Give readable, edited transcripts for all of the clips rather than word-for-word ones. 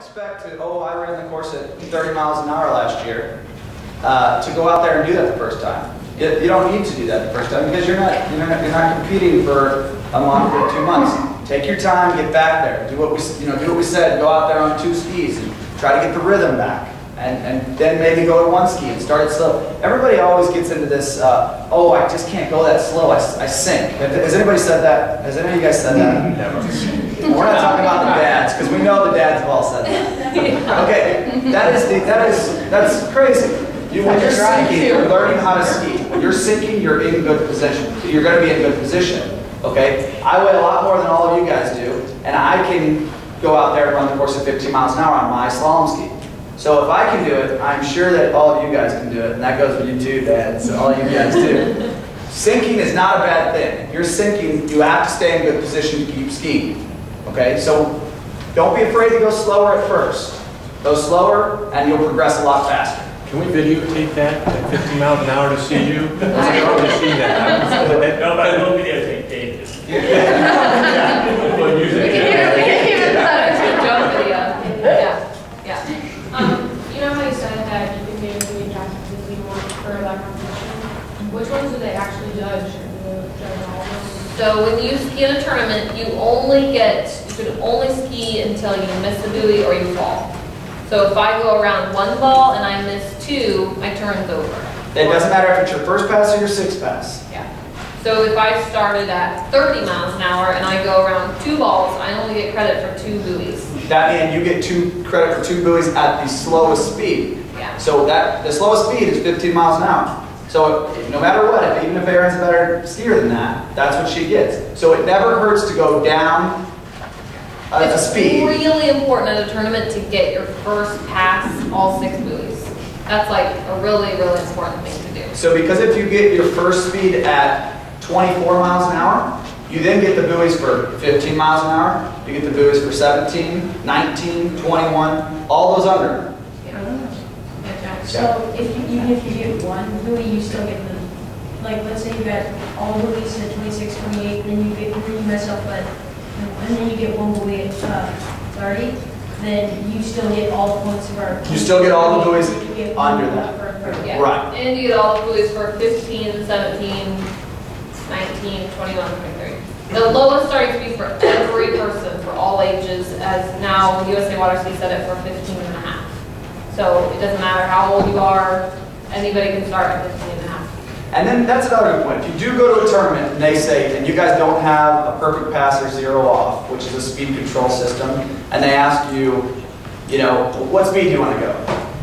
expect to, oh, I ran the course at 30 miles an hour last year, to go out there and do that the first time. You don't need to do that the first time because you're not competing for a month or 2 months. Take your time, get back there, do what we said. Go out there on 2 skis and try to get the rhythm back, and then maybe go to 1 ski and start it slow. Everybody always gets into this. Oh, I just can't go that slow. I sink. Has anybody said that? Has any of you guys said that? Never. We're not talking about the dads because we know the dads have all said that. Okay, that's crazy. When you're sinking, you're learning how to ski. When you're sinking, you're in good position. You're going to be in good position. Okay? I weigh a lot more than all of you guys do, and I can go out there and run the course at 15 miles an hour on my slalom ski. So if I can do it, I'm sure that all of you guys can do it, and that goes for you too, dads. All you guys too. Sinking is not a bad thing. If you're sinking, you have to stay in good position to keep skiing. Okay? So don't be afraid to go slower at first. Go slower, and you'll progress a lot faster. Can we videotape that at 50 miles an hour to see you? I want to see that. No, but I will videotape Dave. Yeah. We'll use it. We can hear it better. Joe video. Yeah. You know how you said that you can get really practice if you want for that competition? Which ones do they actually judge? Do they judge all of them? So when you ski in a tournament, you can only ski until you miss the buoy or you fall. So if I go around 1 ball and I miss 2, my turn's over. It doesn't matter if it's your first pass or your 6th pass. Yeah. So if I started at 30 miles an hour and I go around 2 balls, I only get credit for 2 buoys. That means you get credit for 2 buoys at the slowest speed. Yeah. So the slowest speed is 15 miles an hour. So no matter what, even if Erin's a better skier than that, that's what she gets. So it never hurts to go down a speed. It's really important at a tournament to get your first pass all 6 buoys. That's like a really, really important thing to do. So because if you get your first speed at 24 miles an hour, you then get the buoys for 15 miles an hour, you get the buoys for 17, 19, 21, all those under. So even if you get 1 buoy, you still get the, like let's say you got all buoys at 26, 28, then you mess up and then you get 1 buoy at 30, then you still get all the points of our... You still get all the buoys under that. Yeah. Right. And you get all the buoys for 15, 17, 19, 21, 23. The lowest starting speed for every person for all ages, as now USA Water Ski set it for 15.5. So it doesn't matter how old you are, anybody can start at 15.5. And then that's another good point. If you do go to a tournament and they say, and you guys don't have a perfect pass or 0 off, which is a speed control system, and they ask you, what speed do you want to go?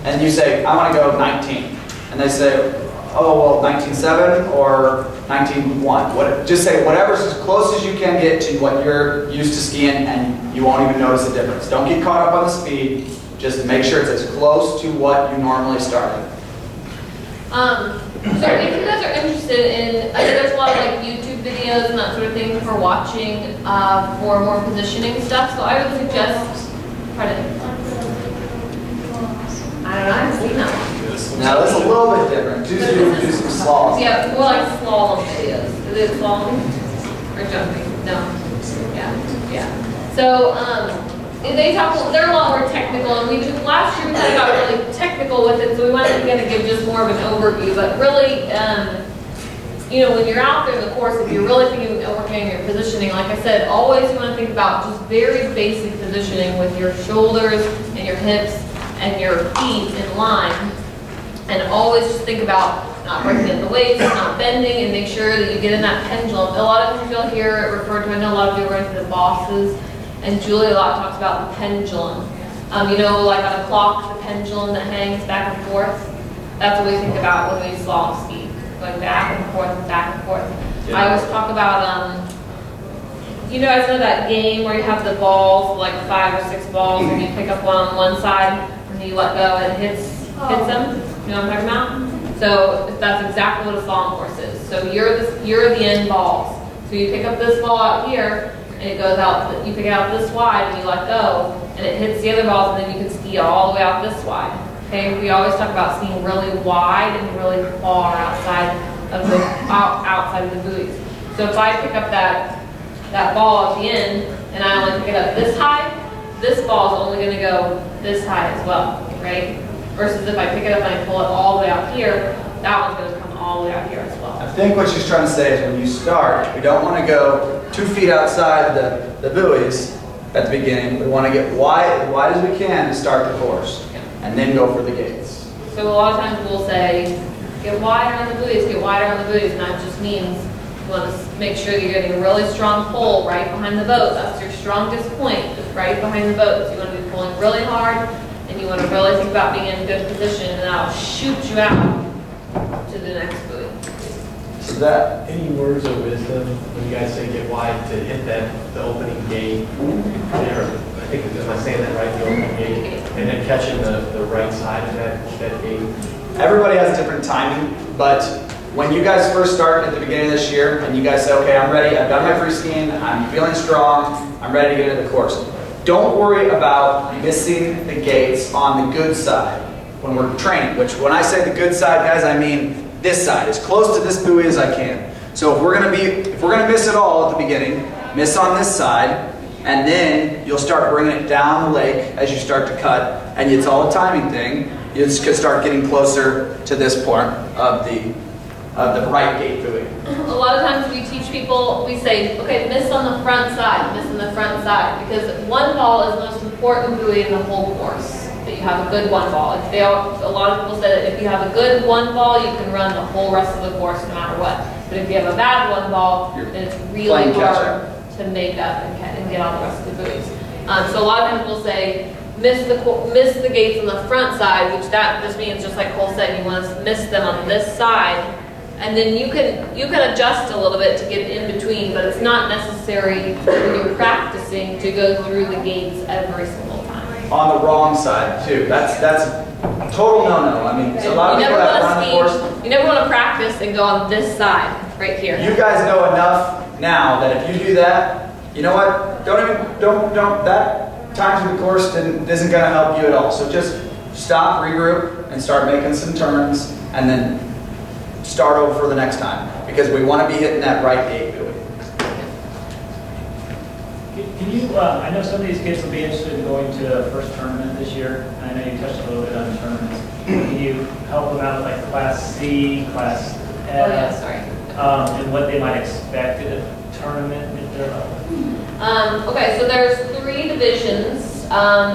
And you say, I want to go 19. And they say, oh, well, 19.7 or 19.1. Just say whatever's as close as you can get to what you're used to skiing, and you won't even notice the difference. Don't get caught up on the speed. Just make sure it's as close to what you normally started. So if you guys are interested in, I think there's a lot of like YouTube videos and that sort of thing for watching for more positioning stuff. So I would suggest, pardon? I don't know, I haven't seen that one. Now that's a little bit different. Do some slalom. Yeah, more like slalom videos. Is it slalom or jumping? No. Yeah. So they're a lot more technical, and last year we kind of got really technical with it, so we wanted to kind of give just more of an overview. But really, when you're out there in the course, if you're really thinking of working on your positioning, like I said, always you want to think about just very basic positioning with your shoulders and your hips and your feet in line. And always just think about not breaking in the weights, not bending, and make sure that you get in that pendulum. A lot of times you'll hear it referred to, I know a lot of you are going to the bosses, and Julie a lot talks about the pendulum. Like on a clock, the pendulum that hangs back and forth. That's what we think about when we slalom ski, going back and forth and back and forth. Yeah. I always talk about, you guys know that game where you have the balls, like 5 or 6 balls, and you pick up one on one side, and then you let go, and it hits them. You know what I'm talking about? So that's exactly what a slalom course is. So you're the end balls. So you pick up this ball out here, and it goes out, you pick it out this wide, and you let go, and it hits the other balls, and then you can ski all the way out this wide. Okay, we always talk about skiing really wide and really far outside of the buoys. So if I pick up that ball at the end, and I only pick it up this high, this ball is only gonna go this high as well, right? Versus if I pick it up and I pull it all the way out here, that one's gonna come all the way out here as well. I think what she's trying to say is when you start, we don't want to go 2 feet outside the buoys at the beginning. We want to get as wide as we can to start the course, and then go for the gates. So a lot of times we'll say, get wider on the buoys, get wider on the buoys, and that just means you want to make sure you're getting a really strong pull right behind the boat. That's your strongest point, is right behind the boat. So you want to be pulling really hard, and you want to really think about being in a good position, and that'll shoot you out to the next buoy. So that, Any words of wisdom when you guys say get wide to hit the opening gate there? I think, am I saying that right, the opening gate? And then catching the right side of that gate? everybody has different timing, but when you guys first start at the beginning of this year and you guys say, okay, I'm ready, I've done my free skiing, I'm feeling strong, I'm ready to get into the course. Don't worry about missing the gates on the good side when we're training, which when I say the good side, guys, I mean this side, as close to this buoy as I can. So if we're gonna miss it all at the beginning, miss on this side, and then you'll start bringing it down the lake as you start to cut, and it's all a timing thing. You just could start getting closer to this point of the right gate buoy. A lot of times we teach people, we say, okay, miss on the front side, miss on the front side, because one ball is the most important buoy in the whole course. That you have a good one ball. A lot of people say that if you have a good one ball, you can run the whole rest of the course no matter what. But if you have a bad one ball, then it's really hard to make up and get on the rest of the buoys. So a lot of times we'll say, miss the gates on the front side, which that just means, just like Cole said, you want to miss them on this side, and then you can adjust a little bit to get in between, but it's not necessary when you're practicing to go through the gates every single time. On the wrong side too. That's a total no-no. I mean, so a lot of people that run the course. You never want to practice and go on this side, right here. You guys know enough now that if you do that, you know what? Don't. That time through the course isn't going to help you at all. So just stop, regroup, and start making some turns, and then start over for the next time, because we want to be hitting that right gate buoy. Can you, I know some of these kids will be interested in going to a first tournament this year. I know you touched a little bit on tournaments. Can you help them out with like Class C, Class F? Oh yeah, sorry. And what they might expect at a tournament at their level? Okay, so there's 3 divisions.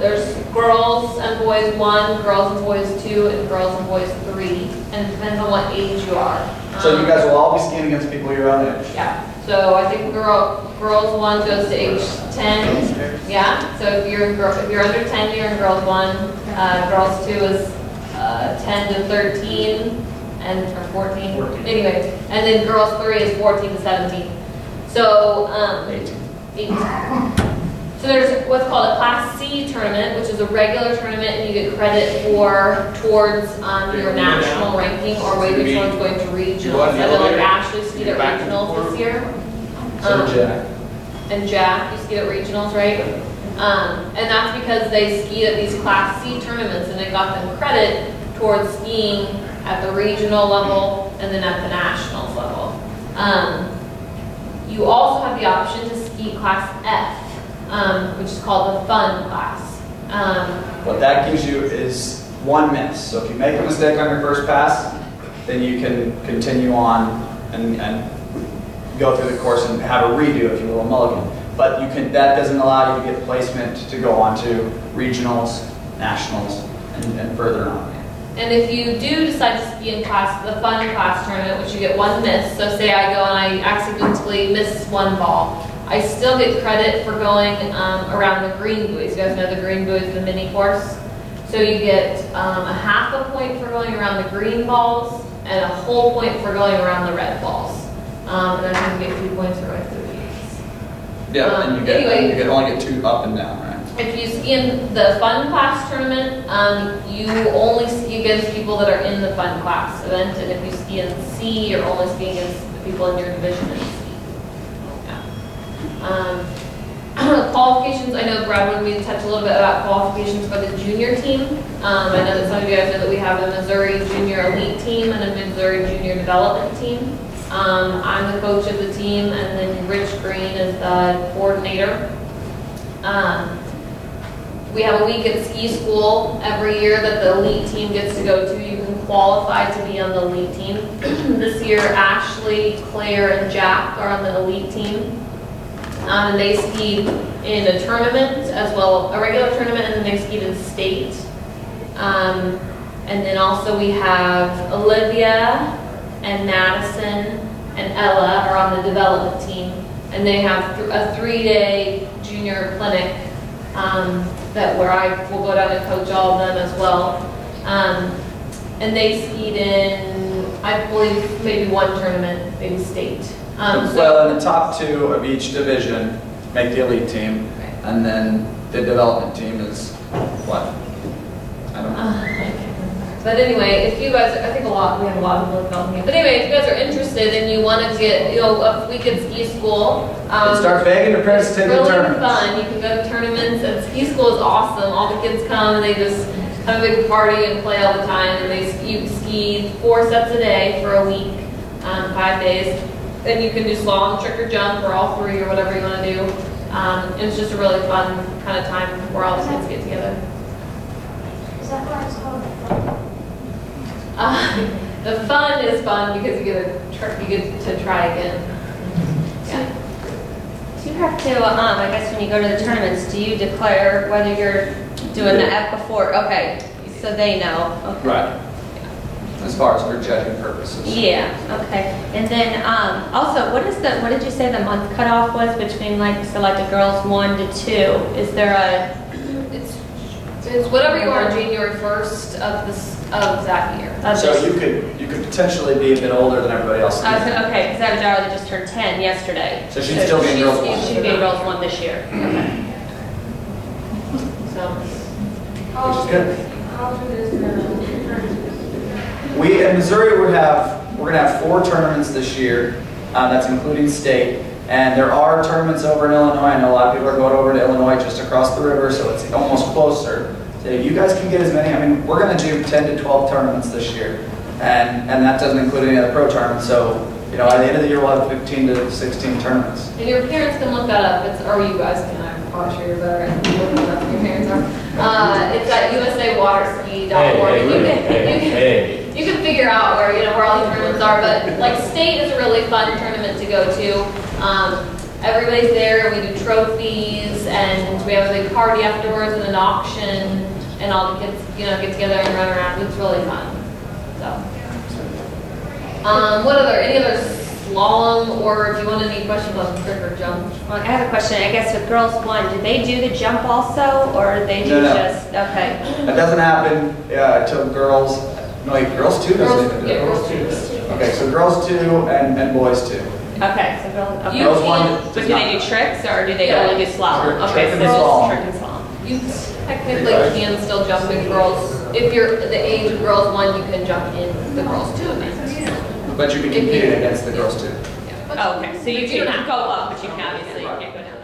There's girls and boys 1, girls and boys 2, and girls and boys 3. And it depends on what age you are. So you guys will all be skiing against people your own age. Yeah. So I think girls 1 goes to age 10. Yeah. So if you're under 10, you're in girls 1. Girls 2 is 10 to 13 or 14. Anyway, and then girls 3 is 14 to 17. So 18. So there's what's called a Class C tournament, which is a regular tournament, and you get credit towards your national ranking, or maybe someone's going to regionals. I know like Ashley skied at regionals this year. So Jack. And Jack, you skied at regionals, right? And that's because they skied at these Class C tournaments, and they got them credit towards skiing at the regional level and then at the nationals level. You also have the option to ski Class F. Which is called the fun class. What that gives you is 1 miss. So if you make a mistake on your first pass, then you can continue on and go through the course and have a redo, if you will, a mulligan. But that doesn't allow you to get placement to go on to regionals, nationals, and further on. And if you do decide to ski in the fun class tournament, which you get 1 miss, so say I go and I accidentally miss 1 ball, I still get credit for going around the green buoys. You guys know the green buoys, the mini course. So you get a half a point for going around the green balls and a whole point for going around the red balls. And then you get 2 points for going through the gates. Yeah, and you can only get 2 up and down, right? If you ski in the fun class tournament, you only ski against people that are in the fun class event. And if you ski in C, you're only skiing against the people in your division in C. Qualifications, I know Brad wanted me to touch a little bit about qualifications for the junior team. I know that some of you guys know that we have a Missouri Junior Elite team and a Missouri Junior Development team. I'm the coach of the team, and then Rich Green is the coordinator. We have a week at ski school every year that the elite team gets to go to. You can qualify to be on the elite team. This year, Ashley, Claire, and Jack are on the elite team. And they skied in a tournament as well, a regular tournament, and then they skied in state. And then also we have Olivia and Madison and Ella are on the development team. And they have a 3-day junior clinic where I will go down and coach all of them as well. And they skied in, I believe, maybe one tournament, maybe state. Well, and the top 2 of each division make the elite team, and then the development team is what? I don't know. But anyway, if you guys, I think we have a lot of people developing. But anyway, if you guys are interested and you want to get, a week at ski school, start begging your parents to take the tournaments. Really fun. You can go to tournaments, and ski school is awesome. All the kids come and they just have a big party and play all the time. And you ski 4 sets a day for a week, 5 days. Then you can do slalom, trick or jump, or all 3, or whatever you want to do. And it's just a really fun kind of time where all the kids get together. Is that why it's called The fun is fun because you get to try again. Yeah. Do you have to, I guess when you go to the tournaments, do you declare whether you're doing the F before? Okay, so they know. Okay. Right. As far as for judging purposes. Yeah, okay. And then also, what did you say the month cutoff was between the girls 1 to 2? Is there a... It's whatever you are January 1st of that year. So you could potentially be a bit older than everybody else. Okay, because I have a daughter that just turned 10 yesterday. So she's still getting girls 1. She's getting girls 1 this year. Okay. So, Which is good. How often is the We in Missouri we're gonna have 4 tournaments this year. That's including state. And there are tournaments over in Illinois. I know a lot of people are going over to Illinois just across the river, so it's almost closer. So you guys can get as many. I mean, we're going to do 10 to 12 tournaments this year, and that doesn't include any other pro tournaments. So at the end of the year, we'll have 15 to 16 tournaments. and your parents can look that up. Or you guys can. I'm probably sure you're better at looking up who your parents are. It's at usawaterski.org. You can figure out where where all the tournaments are. But state is a really fun tournament to go to. Everybody's there, we do trophies, and we have a big party afterwards and an auction, and all the kids, get together and run around. It's really fun. So, any other slalom, or if you want any questions on trick or jump? Well, I have a question. I guess with girls 1, do they do the jump also, or do they do just, okay. That doesn't happen until girls, no wait, girls 2 doesn't even do it. Girls 2. Okay, so girls 2 and boys 2. Okay, so girls, okay. Girls 1 But do they do tricks, or do they Yeah. only do slalom? Trick Okay, and so this slalom. is trick and slalom. You technically can still jump in girls. If you're the age of girls 1, you can jump in the girls 2 event. But you can compete against the girls 2. Oh, okay, so you But you can don't go up, but you can obviously, you can't go down.